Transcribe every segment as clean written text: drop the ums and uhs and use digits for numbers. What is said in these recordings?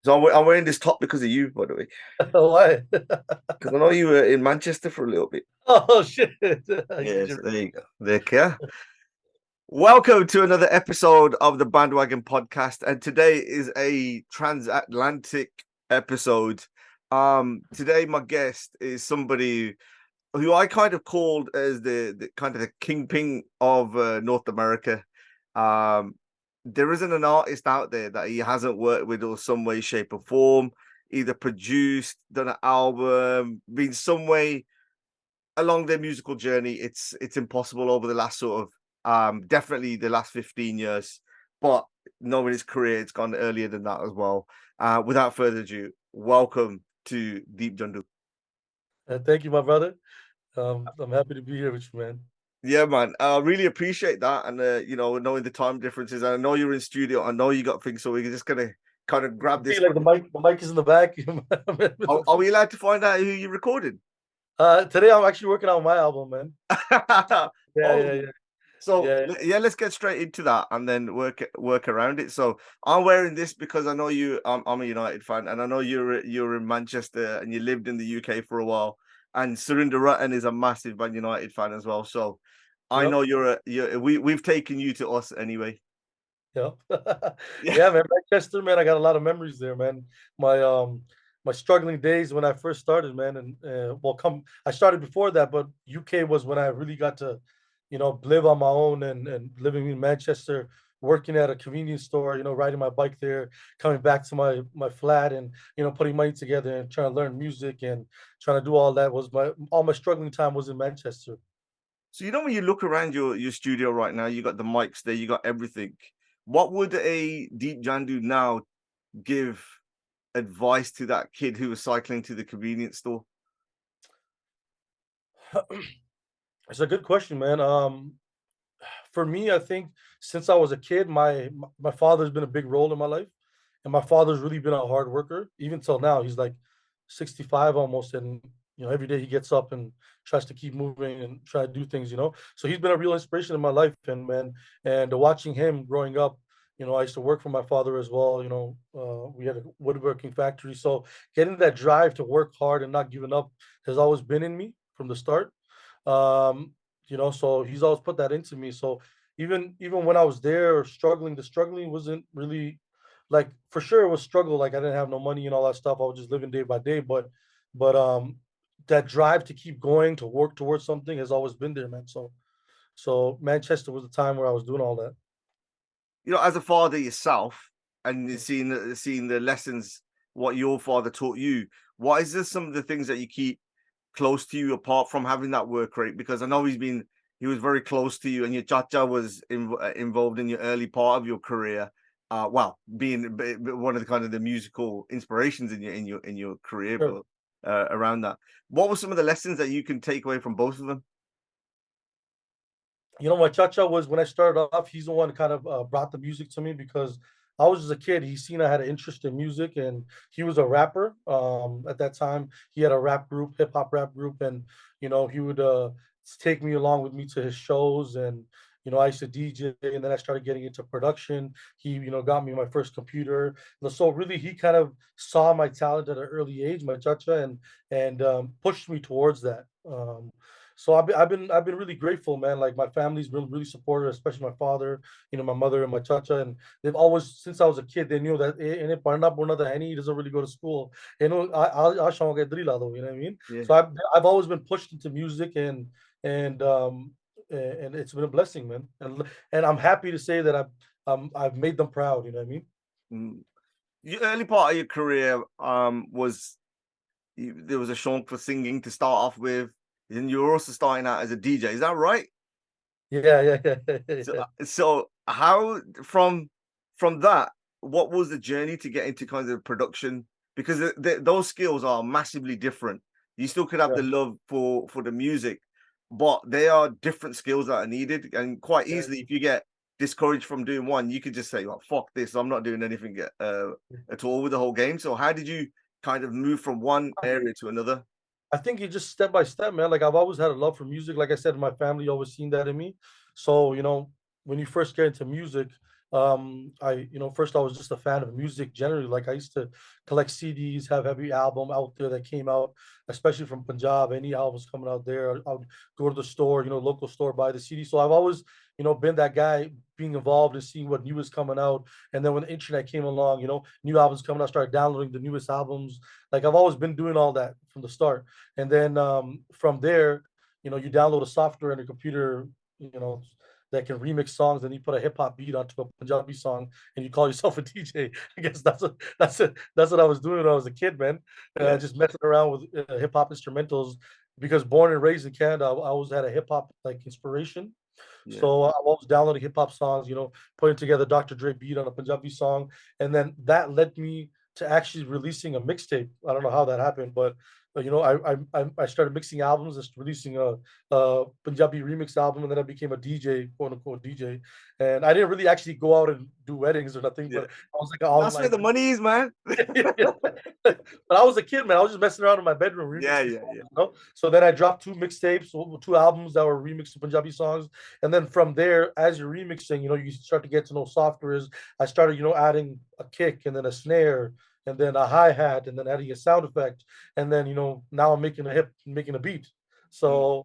So I'm wearing this top because of you, by the way. Why? Because I know you were in Manchester for a little bit. Oh shit! Yes, there you go. There, yeah. Welcome to another episode of the Bhandwagon Podcast, and today is a transatlantic episode. Today my guest is somebody who I kind of called as the kind of the kingpin of North America. There isn't an artist out there that he hasn't worked with or some way, shape, or form, either produced, done an album, been some way along their musical journey. It's impossible over the last sort of definitely the last 15 years, but knowing his career, it's gone earlier than that as well. Without further ado, welcome to Deep Jandu. Thank you, my brother. I'm happy to be here with you, man. Yeah, man. I really appreciate that. And knowing the time differences. I know you're in studio. I know you got things, so we're just gonna kind of grab this. Like the mic is in the back. Are we allowed to find out who you recorded? Today I'm actually working on my album, man. Yeah. So let's get straight into that and then work around it. So I'm wearing this because I know you. I'm a United fan, and I know you're in Manchester and you lived in the UK for a while. And Surinder Rutten is a massive Man United fan as well. So I know we've taken you to us anyway. Yeah, yeah, man. Manchester, man. I got a lot of memories there, man. My struggling days when I first started, man, and I started before that, but UK was when I really got to, live on my own and living in Manchester, working at a convenience store, riding my bike there, coming back to my flat and, putting money together and trying to learn music and trying to do all that was all my struggling time was in Manchester. So when you look around your studio right now, you got the mics there, you got everything. What would a Deep Jandu now give advice to that kid who was cycling to the convenience store? It's a good question, man. For me, I think since I was a kid, my father's been a big role in my life, and my father's really been a hard worker. Even till now, he's like 65 almost, and every day he gets up and tries to keep moving and try to do things. So he's been a real inspiration in my life, and man, and watching him growing up. I used to work for my father as well. We had a woodworking factory, so getting that drive to work hard and not giving up has always been in me from the start. So he's always put that into me. So even when I was there struggling, the struggling wasn't really like, for sure it was struggle. Like I didn't have no money and all that stuff. I was just living day by day. But that drive to keep going, to work towards something has always been there, man. So Manchester was the time where I was doing all that. As a father yourself, and seeing the lessons what your father taught you, what is some of the things that you keep close to you apart from having that work rate? Because I know he was very close to you, and your chacha was involved in your early part of your career. Being one of the kind of the musical inspirations in your career, Sure. but around that, what were some of the lessons that you can take away from both of them? My chacha was, when I started off, he's the one kind of brought the music to me because I was just a kid. He seen I had an interest in music, and he was a rapper. At that time, he had a rap group, hip hop rap group, and he would take me along with me to his shows, and I used to DJ, and then I started getting into production. He got me my first computer. So really, he kind of saw my talent at an early age, my chacha, and pushed me towards that. So I've been really grateful, man. Like my family's been really supportive, especially my father, my mother and my chacha, and they've always, since I was a kid, they knew that he doesn't really go to school. I'll get you know what I mean? Yeah. So I've always been pushed into music, and it's been a blessing, man. And I'm happy to say that I've made them proud. You know what I mean? Mm. Your early part of your career there was a shaunt for singing to start off with. And you were also starting out as a DJ. Is that right? Yeah. So how from that, what was the journey to get into kind of production? Because those skills are massively different. You still could have the love for the music, but they are different skills that are needed. And quite easily, if you get discouraged from doing one, you could just say, "Well, fuck this! I'm not doing anything at all with the whole game." So how did you kind of move from one area to another? I think you just step by step, man. Like I've always had a love for music. Like I said, my family always seen that in me. So, when you first get into music, First I was just a fan of music generally. Like I used to collect CDs, have every album out there that came out, especially from Punjab. Any albums coming out there, I'd go to the store, local store, buy the CD. So I've always, been that guy being involved and seeing what new is coming out. And then when the internet came along, new albums coming out, started downloading the newest albums. Like I've always been doing all that from the start. And then from there, you download a software on your computer, you know, that can remix songs, and you put a hip hop beat onto a Punjabi song, and you call yourself a DJ. I guess that's what I was doing when I was a kid, man. Yeah. Just messing around with hip hop instrumentals, because born and raised in Canada, I always had a hip hop like inspiration. Yeah. So I was downloading hip hop songs, putting together Dr. Dre beat on a Punjabi song, and then that led me to actually releasing a mixtape. I don't know how that happened, but I started mixing albums, just releasing a Punjabi remix album, and then I became a DJ, quote unquote DJ. And I didn't really actually go out and do weddings or nothing, Yeah. but I was like an online. That's where the money is, man. But I was a kid, man. I was just messing around in my bedroom. Yeah. So then I dropped two mixtapes, two albums that were remixed to Punjabi songs. And then from there, as you're remixing, you start to get to know softwares. I started, adding a kick and then a snare and then a hi-hat and then adding a sound effect. And then, now I'm making a beat. So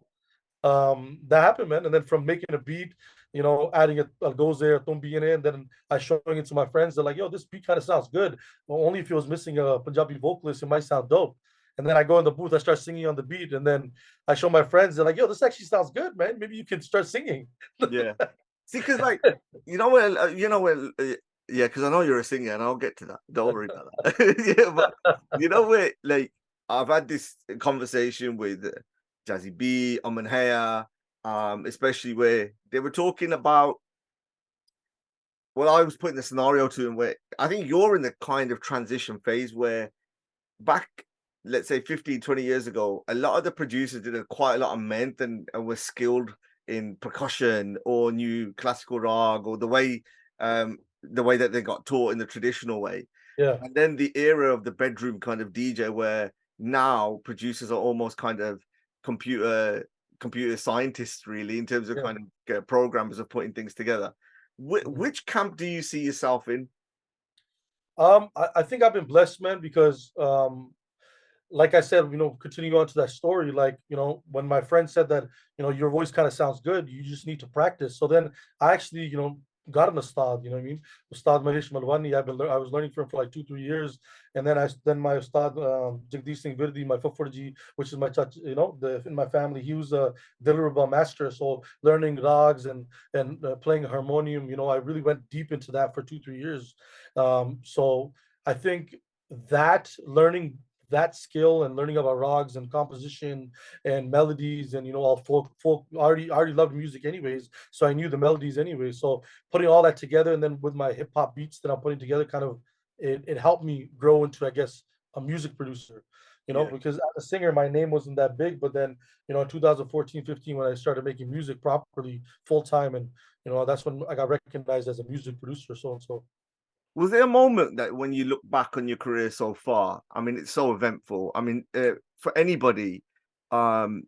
that happened, man. And then from making a beat, adding a goes there, tumbi in it, and then I showing it to my friends. They're like, yo, this beat kind of sounds good. Well, only if it was missing a Punjabi vocalist, it might sound dope. And then I go in the booth, I start singing on the beat, and then I show my friends. They're like, yo, this actually sounds good, man. Maybe you can start singing. Yeah. See, because like, yeah, because I know you're a singer, and I'll get to that. Don't worry about that. Yeah, but where, like, I've had this conversation with Jazzy B, Haya, especially where they were talking about. Well, I was putting the scenario to him where I think you're in the kind of transition phase where back, let's say 15, 20 years ago, a lot of the producers did quite a lot of ment and were skilled in percussion or knew classical rag or the way that they got taught in the traditional way. Yeah. And then the era of the bedroom kind of DJ where now producers are almost kind of computer scientists, really, in terms of kind of programmers of putting things together. Which camp do you see yourself in? I think I've been blessed, man, because like I said, continuing on to that story, like, when my friend said that, your voice kind of sounds good, you just need to practice. So then I actually, got an Ustad, you know what I mean? Ustad Mahesh Malwani, I was learning from him for like 2-3 years. And then my Ustad, Jagdish Singh Virdi, my Fufurji, which is my touch, in my family, he was a Dilruba master. So learning rags and playing harmonium, I really went deep into that for 2-3 years. So I think that learning that skill and learning about rags and composition and melodies and all folk I already loved music anyways, so I knew the melodies anyway. So putting all that together, and then with my hip hop beats that I'm putting together, kind of it helped me grow into, I guess, a music producer. Because as a singer, my name wasn't that big, but then in 2014-15, when I started making music properly full time, and that's when I got recognized as a music producer, so and so. Was there a moment that when you look back on your career so far, I mean, it's so eventful. I mean, for anybody, actually,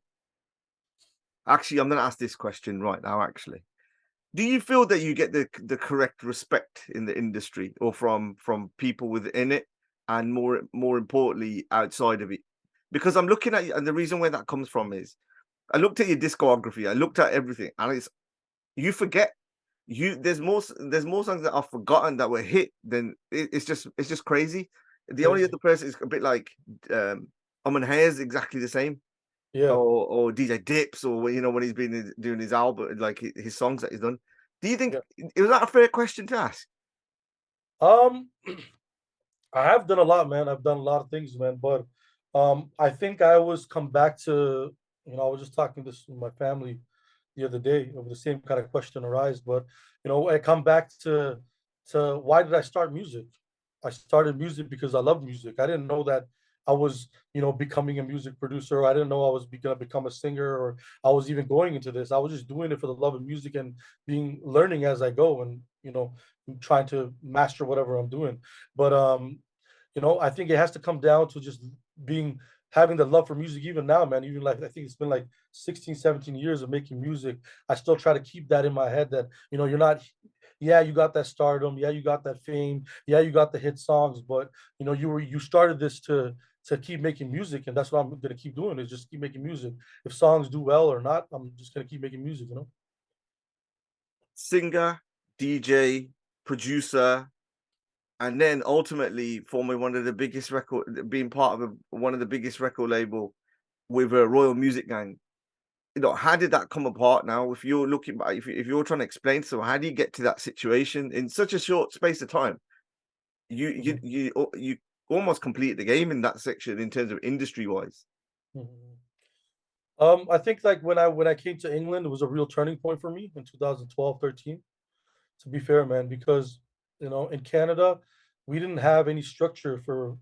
I'm going to ask this question right now, actually. Do you feel that you get the correct respect in the industry or from people within it and more importantly, outside of it? Because I'm looking at you, and the reason where that comes from is I looked at your discography, I looked at everything, and you forget. There's more songs that are forgotten that were hit than it's just crazy. The only other person is a bit like Hair's exactly the same. Yeah. Or DJ Dips, or when he's been doing his album, like his songs that he's done. Do you think is that a fair question to ask? I have done a lot, man. I've done a lot of things, man. But I think I always come back to, I was just talking this with my family the other day over the same kind of question arise. But I come back to why did I start music? I started music because I love music. I didn't know that I was, becoming a music producer. I didn't know I was going to become a singer, or I was even going into this. I was just doing it for the love of music and learning as I go, and trying to master whatever I'm doing. But I think it has to come down to just having the love for music. Even now, man, even like I think it's been like 16, 17 years of making music, I still try to keep that in my head that you're not yeah, you got that stardom, yeah, you got that fame, yeah, you got the hit songs, but you started this to keep making music, and that's what I'm gonna keep doing is just keep making music. If songs do well or not, I'm just gonna keep making music. Singer, DJ, producer, and then ultimately forming one of the biggest record, being part of one of the biggest record label with a Royal Music Gang. How did that come apart now? If you're looking back, if you're trying to explain to someone, how do you get to that situation in such a short space of time? You almost complete the game in that section in terms of industry wise. Mhm. I think like when I came to England, it was a real turning point for me in 2012, 13. To be fair, man, because in Canada, we didn't have any structure for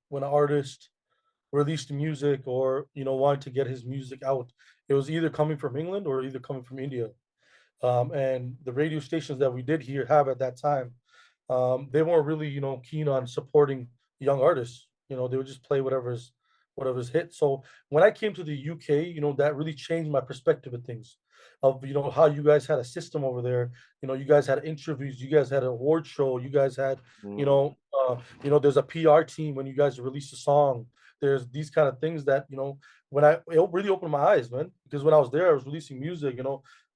when an artist released music or wanted to get his music out. It was either coming from England or either coming from India. And the radio stations that we did here have at that time, they weren't really keen on supporting young artists. They would just play whatever's hit. So when I came to the UK, that really changed my perspective of things, of how you guys had a system over there. You guys had interviews, you guys had an award show, you guys had Mm. there's a PR team when you guys release a song. There's these kind of things that when it really opened my eyes, man. Because when I was there, I was releasing music.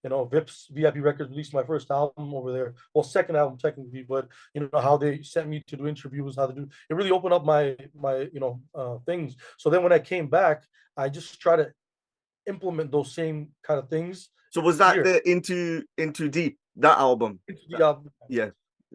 Vips VIP Records released my first album over there. Well, second album technically, but how they sent me to do interviews, how to do it really opened up my things. So then when I came back, I just try to implement those same kind of things So was that here the Into Deep, that album? into the album. Yeah.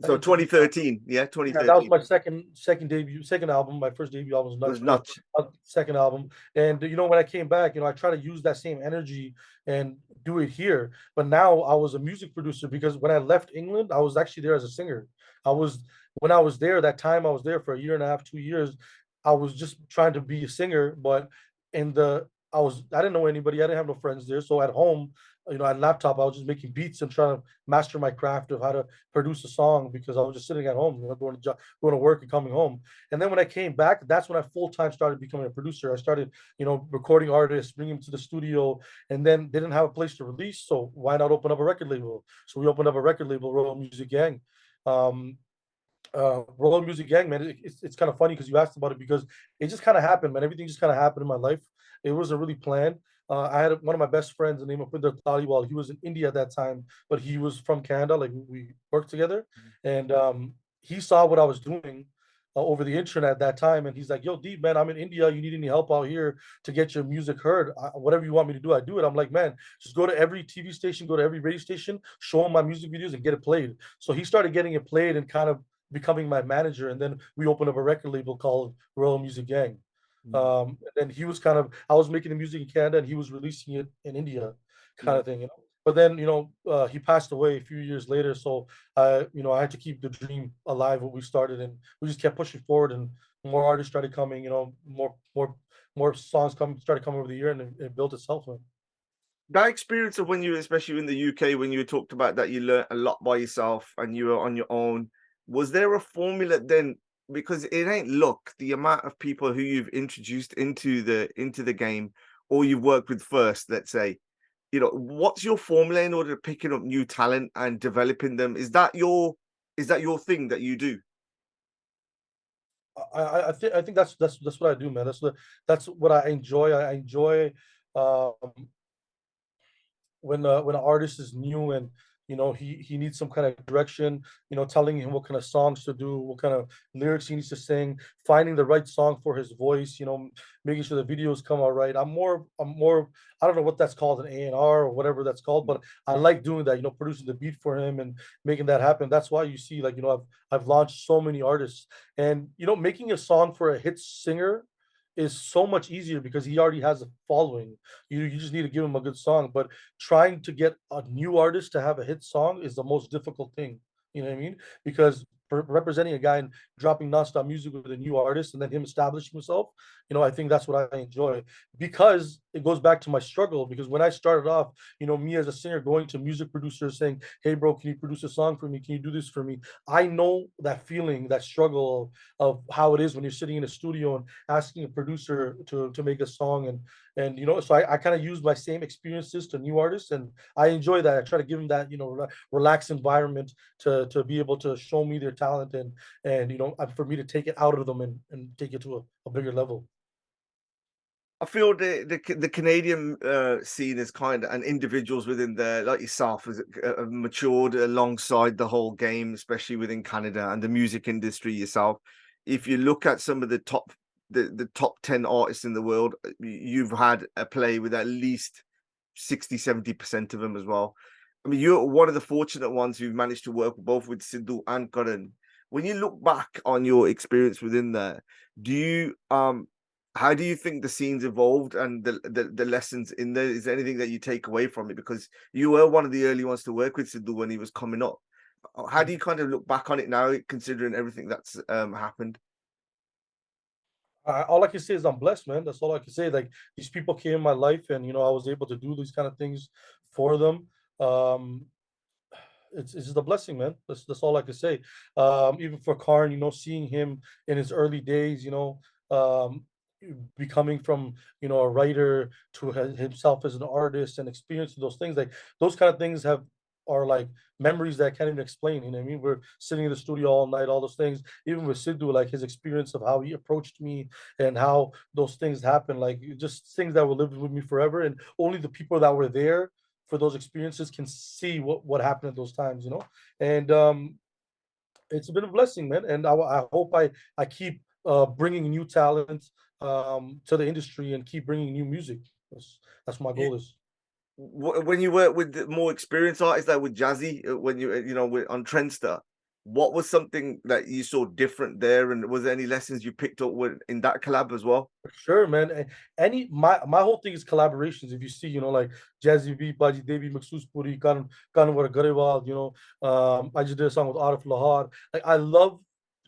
So Into the 2013, yeah, Yeah, that was 2013 my second debut, second album. My first debut album was was Nuts, but nuts. second album. And when I came back, I try to use that same energy and do it here. But now I was a music producer because when I left England, I was actually there as a singer. I was When I was there, that time I was there for a year and a half, 2 years. I was just trying to be a singer, but in the I didn't know anybody. I didn't have no friends there. So at home, at laptop, I was just making beats and trying to master my craft of how to produce a song because I was just sitting at home, going to work and coming home. And then when I came back, that's when I full time started becoming a producer. I started, recording artists, bringing them to the studio, and then they didn't have a place to release. So why not open up a record label? So we opened up a record label, Royal Music Gang. Um, Royal Music Gang, man, it's kind of funny because you asked about it because it just kind of happened, man. Everything just kind of happened in my life. It wasn't really planned. I had one of my best friends, the name of Pinder Taliwal. He was in India at that time, but he was from Canada. Like we worked together, and he saw what I was doing over the internet at that time, and he's like, "Yo, Deep, man, I'm in India. You need any help out here to get your music heard? Whatever you want me to do, I do it." I'm like, "Man, just go to every TV station, go to every radio station, show him my music videos, and get it played." So he started getting it played and kind of becoming my manager, and then we opened up a record label called Royal Music Gang. And then he was I was making the music in Canada, and he was releasing it in India, kind of thing. But then he passed away a few years later, so I had to keep the dream alive what we started, and we just kept pushing forward, and more artists started coming. More songs started coming over the year, and it built itself. Man. That experience of when you, especially in the UK, when you talked about that you learned a lot by yourself and you were on your own, was there a formula then? Because it ain't luck, the amount of people who you've introduced into the game or you've worked with first, let's say, what's your formula in order to picking up new talent and developing them? Is that your thing that you do? I think that's what I do, man. That's what I enjoy. I enjoy um, when an artist is new and he needs some kind of direction, telling him what kind of songs to do, what kind of lyrics he needs to sing, finding the right song for his voice, making sure the videos come out right. I'm more I don't know what that's called, an A&R or whatever that's called, but I like doing that, producing the beat for him and making that happen. That's why you see, like, I've launched so many artists, and making a song for a hit singer is so much easier because he already has a following. You just need to give him a good song. But trying to get a new artist to have a hit song is the most difficult thing. You know what I mean? Because representing a guy and dropping nonstop music with a new artist and then him establishing himself, I think that's what I enjoy, because it goes back to my struggle. Because when I started off, me as a singer going to music producers saying, "Hey, bro, can you produce a song for me? Can you do this for me?" I know that feeling, that struggle of how it is when you're sitting in a studio and asking a producer to make a song. And so I kind of use my same experiences to new artists, and I enjoy that. I try to give them that, relaxed environment to be able to show me their talent, and for me to take it out of them and take it to a bigger level. I feel the Canadian scene is kind of, and individuals within there, like yourself, has matured alongside the whole game, especially within Canada and the music industry yourself. If you look at some of the top 10 artists in the world, you've had a play with at least 60-70% of them as well. I mean, you're one of the fortunate ones who've managed to work both with Sidhu and Karan. When you look back on your experience within there, do you how do you think the scene's evolved and the lessons in there? Is there anything that you take away from it? Because you were one of the early ones to work with Sidhu when he was coming up. How do you kind of look back on it now, considering everything that's happened? All I can say is I'm blessed, man. That's all I can say. Like, these people came in my life, and I was able to do these kind of things for them. Um, it's just a blessing, man. That's all I can say. Even for Karan, seeing him in his early days, um, becoming from a writer to himself as an artist and experiencing those things, like those kind of things are like memories that I can't even explain. You know what I mean? We're sitting in the studio all night, all those things. Even with Sidhu, like his experience of how he approached me and how those things happen, like just things that will live with me forever. And only the people that were there for those experiences can see what happened at those times. And it's been a blessing, man. And I hope I keep bringing new talent to the industry and keep bringing new music. That's what my goal is. When you work with the more experienced artists, like with Jazzy, when on Trendster, what was something that you saw different there, and was there any lessons you picked up in that collab as well? Sure, man. My whole thing is collaborations. If you see, like Jazzy B, Baji Devi, Maxus Puri, Karan Garewal, I just did a song with Arif Lahar. Like, I love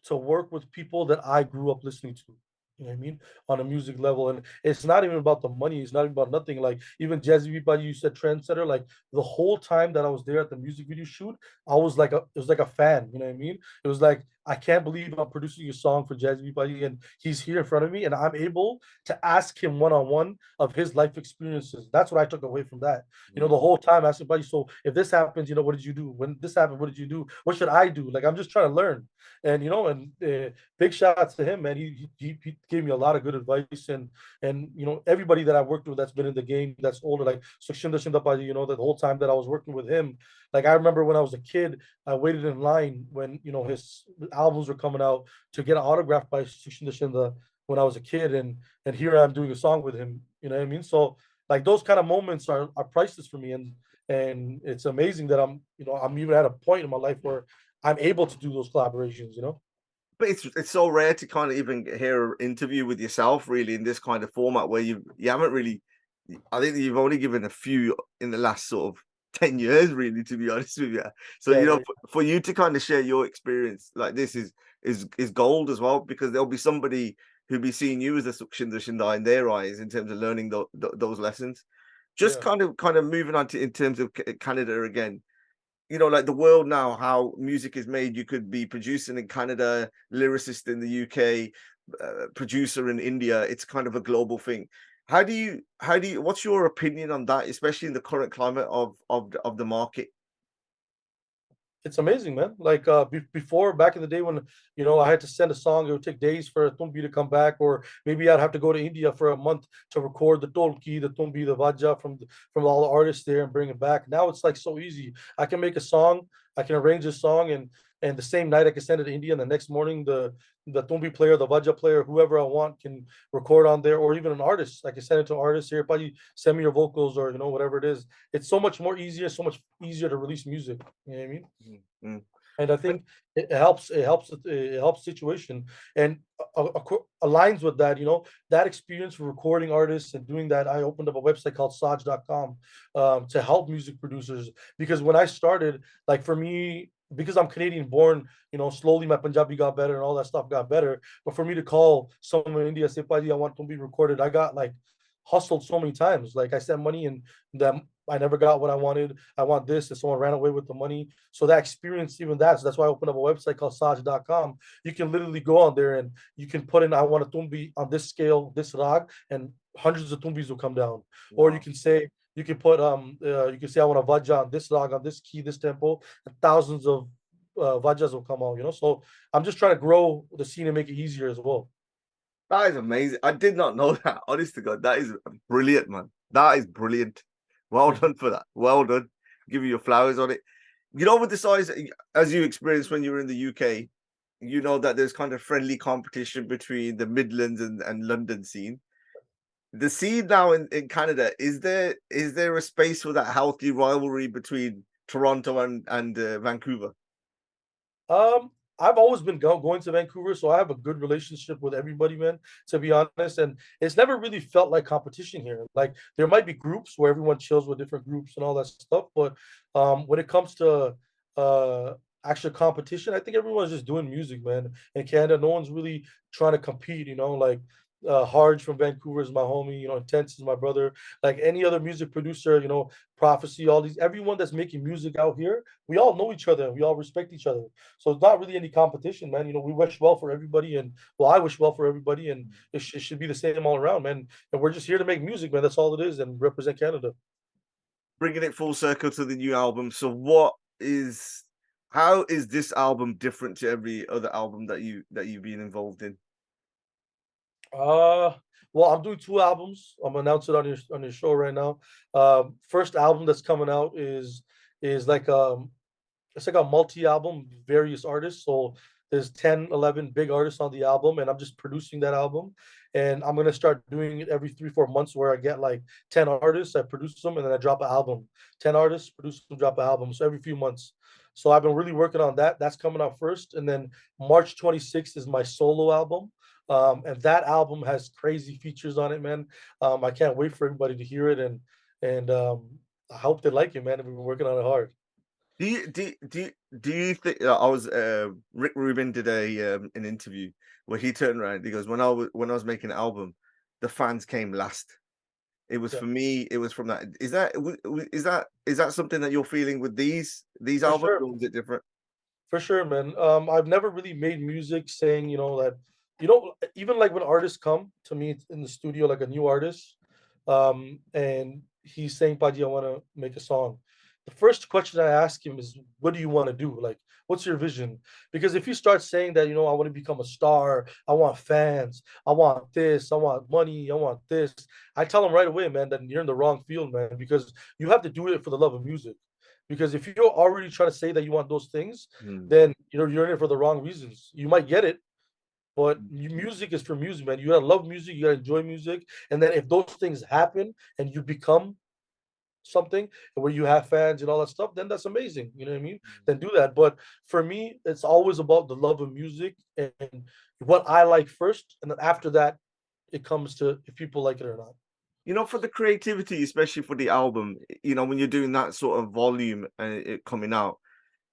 to work with people that I grew up listening to. You know what I mean? On a music level. And it's not even about the money, it's not even about nothing. Like, even Jazzy B, Baji, you said trendsetter, like the whole time that I was there at the music video shoot, I was like it was like a fan, you know what I mean? It was like, I can't believe I'm producing a song for Jazzy B, Baji, and he's here in front of me, and I'm able to ask him one-on-one of his life experiences. That's what I took away from that. The whole time asking Baji, so if this happens, what did you do? When this happened, what did you do? What should I do? Like, I'm just trying to learn. And big shout out to him, man. He gave me a lot of good advice, and everybody that I worked with that's been in the game that's older, like Sukshinda Shindapaji, the whole time that I was working with him. Like, I remember when I was a kid, I waited in line when his albums were coming out to get an autograph by Sukshinda Shinda when I was a kid, and here I'm doing a song with him. You know what I mean? So, like, those kind of moments are priceless for me, and it's amazing that I'm even at a point in my life where I'm able to do those collaborations. But it's so rare to kind of even hear an interview with yourself, really, in this kind of format where you haven't really. I think you've only given a few in the last sort of 10 years, really, to be honest with you. So Yeah, for you to kind of share your experience like this is gold as well, because there'll be somebody who'll be seeing you as a Sukshinda Shindai in their eyes in terms of learning those lessons. Just yeah. kind of moving on to in terms of Canada again. Like the world now, how music is made. You could be producing in Canada, lyricist in the UK, producer in India. It's kind of a global thing. What's your opinion on that, especially in the current climate of the market? It's amazing, man. Like, before, back in the day when I had to send a song, it would take days for a Tumbi to come back, or maybe I'd have to go to India for a month to record the Tolki, the Tumbi, the Vaja from all the artists there and bring it back. Now it's like so easy. I can make a song, I can arrange a song, and the same night I can send it to India, and the next morning the Tumbi player, the Vaja player, whoever I want can record on there, or even an artist. I can send it to an artist here, probably send me your vocals, or whatever it is. It's so much more easier, so much easier to release music. You know what I mean? Mm. And I think it helps. It helps situation, and aligns with that. That experience for recording artists and doing that. I opened up a website called Saj.com to help music producers, because when I started, like, for me, because I'm Canadian born, slowly my Punjabi got better and all that stuff got better. But for me to call someone in India, say, Paji, I want to be recorded, I got like hustled so many times. Like I sent money and that I never got what I wanted. I want this, and someone ran away with the money. So that experience, even that. So that's why I opened up a website called Saj.com. You can literally go on there and you can put in, I want a tumbi on this scale, this rag, and hundreds of tumbis will come down. Or you Wow. can say, you can say I want a vaja on this rag, on this key, this tempo, and thousands of vajas will come out. So I'm just trying to grow the scene and make it easier as well. That is amazing. I did not know that. Honest to God, that is brilliant, man. That is brilliant. Well done for that. Well done. Give you your flowers on it. With the size, as you experienced when you were in the UK, you know that there's kind of friendly competition between the Midlands and London scene. The scene now in Canada, is there a space for that healthy rivalry between Toronto and Vancouver? Um, I've always been going to Vancouver, so I have a good relationship with everybody, man, to be honest. And it's never really felt like competition here. Like there might be groups where everyone chills with different groups and all that stuff, but when it comes to uh actual competition, I think everyone's just doing music, man. In Canada, no one's really trying to compete, like Harj from Vancouver is my homie, Intense is my brother. Like any other music producer, Prophecy, all these, everyone that's making music out here, we all know each other and we all respect each other. So it's not really any competition, man. We wish well for everybody, and well, I wish well for everybody, and it should be the same all around, man. And we're just here to make music, man. That's all it is, and represent Canada. Bringing it full circle to the new album. So how is this album different to every other album that you've been involved in? Uh, well, I'm doing two albums. I'm announcing it on your show right now. First album that's coming out is like it's like a multi-album, various artists. So there's 10, 11 big artists on the album, and I'm just producing that album. And I'm gonna start doing it every 3, 4 months where I get like 10 artists, I produce them, and then I drop an album. 10 artists, produce them, drop an album. So every few months. So I've been really working on that. That's coming out first. And then March 26th is my solo album. And that album has crazy features on it, man. I can't wait for everybody to hear it, and I hope they like it, man. We've been working on it hard. Do you think I was Rick Rubin did an interview where he turned around, he goes, when I was making an album, the fans came last. It was Yeah, for me, it was from that. Is that something that you're feeling with these for albums, sure. or is it different? For sure, man. I've never really made music saying, that, even like when artists come to me in the studio, like a new artist, and he's saying, Paji, I want to make a song. The first question I ask him is, what do you want to do? Like, what's your vision? Because if you start saying that, I want to become a star, I want fans, I want this, I want money, I want this, I tell him right away, man, that you're in the wrong field, man, because you have to do it for the love of music. Because if you're already trying to say that you want those things, Hmm. then you're in it for the wrong reasons. You might get it, but music is for music, man. You gotta love music, you gotta enjoy music, and then if those things happen and you become something where you have fans and all that stuff, then that's amazing. You know what I mean? Then do that. But for me, it's always about the love of music and what I like first, and then after that, it comes to if people like it or not. For the creativity, especially for the album, when you're doing that sort of volume and it coming out,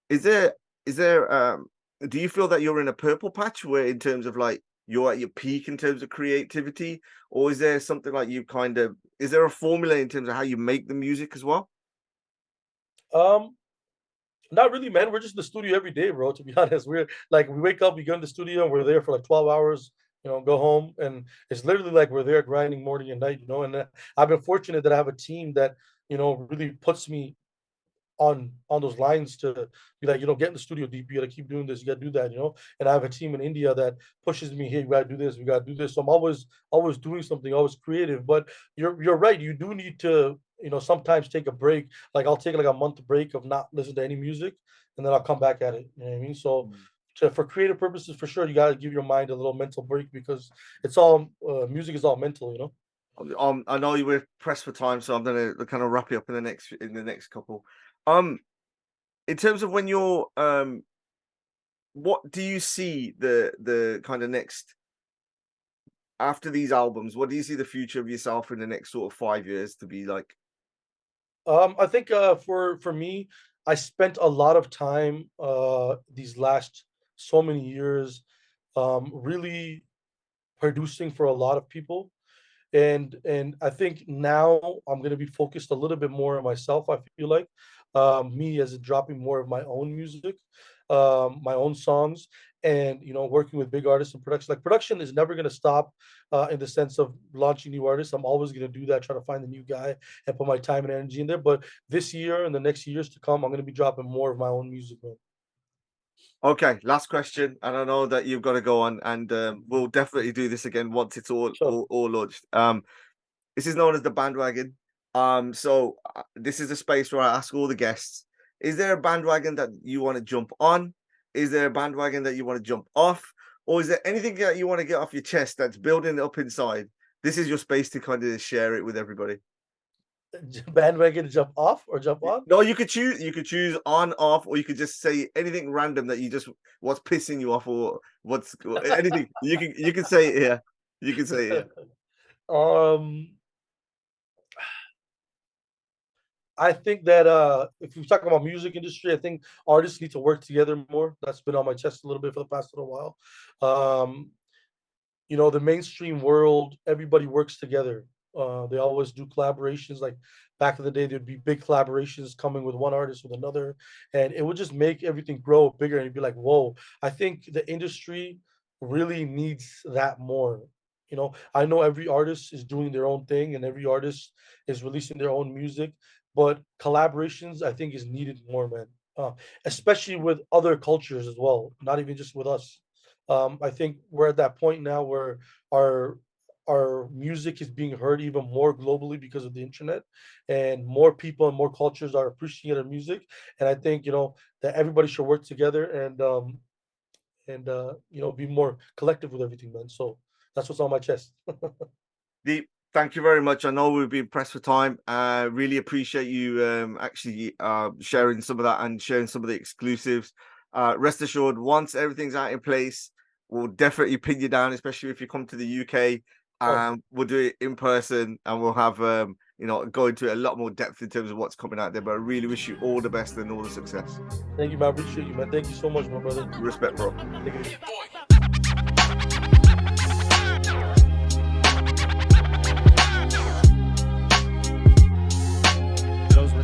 is there is there do you feel that you're in a purple patch where in terms of like you're at your peak in terms of creativity, or is there something like is there a formula in terms of how you make the music as well? Um, Not really, man. We're just in the studio every day, bro. To be honest, we're like we wake up, we go in the studio, and we're there for like 12 hours. Go home, and it's literally like we're there grinding morning and night. And I've been fortunate that I have a team that really puts me on those lines to be like, get in the studio deep. You gotta keep doing this. You gotta do that. And I have a team in India that pushes me. Hey, we gotta do this. We gotta do this. So I'm always doing something, always creative. But you're right. You do need to sometimes take a break. Like I'll take like a month break of not listening to any music, and then I'll come back at it. You know what I mean? So. For creative purposes, for sure, you gotta give your mind a little mental break because it's all music is all mental. I know you were pressed for time, so I'm gonna kind of wrap it up in the next couple. Um, in terms of when you're what do you see the kind of next after these albums? What do you see the future of yourself in the next sort of 5 years to be like? I think for me, I spent a lot of time these last so many years really producing for a lot of people. And I think now I'm gonna be focused a little bit more on myself. I feel like me as in dropping more of my own music, my own songs, and working with big artists in production. Like production is never gonna stop in the sense of launching new artists. I'm always gonna do that, try to find the new guy and put my time and energy in there. But this year and the next years to come, I'm gonna be dropping more of my own music, man. Okay, last question, and I know that you've got to go on, and we'll definitely do this again once it's all Sure. all launched. This is known as the bandwagon. So this is a space where I ask all the guests: is there a bandwagon that you want to jump on? Is there a bandwagon that you want to jump off? Or is there anything that you want to get off your chest that's building up inside? This is your space to kind of share it with everybody. Bandwagon jump off or jump on? No, you could choose. You could choose on, off, or you could just say anything random that you just what's pissing you off, or what's anything. You can say it here. You can say it here. Um, I think that if we talk about music industry, I think artists need to work together more. That's been on my chest a little bit for the past little while. Um, the mainstream world, everybody works together. They always do collaborations. Like back in the day, there'd be big collaborations coming with one artist with another, and it would just make everything grow bigger. And you'd be like, whoa! I think the industry really needs that more. I know every artist is doing their own thing, and every artist is releasing their own music, but collaborations, I think, is needed more, man. Especially with other cultures as well, not even just with us. I think we're at that point now where our our music is being heard even more globally because of the internet, and more people and more cultures are appreciating our music. And I think that everybody should work together and be more collective with everything, man. So that's what's on my chest. Deep, thank you very much. I know we've been pressed for time. I really appreciate you actually sharing some of that and sharing some of the exclusives. Rest assured, once everything's out in place, we'll definitely pin you down, especially if you come to the UK. We'll do it in person, and we'll have go into a lot more depth in terms of what's coming out there. But I really wish you all the best and all the success. Thank you, man. I appreciate you, man. Thank you so much, my brother. Respect, bro. Take it easy. Those were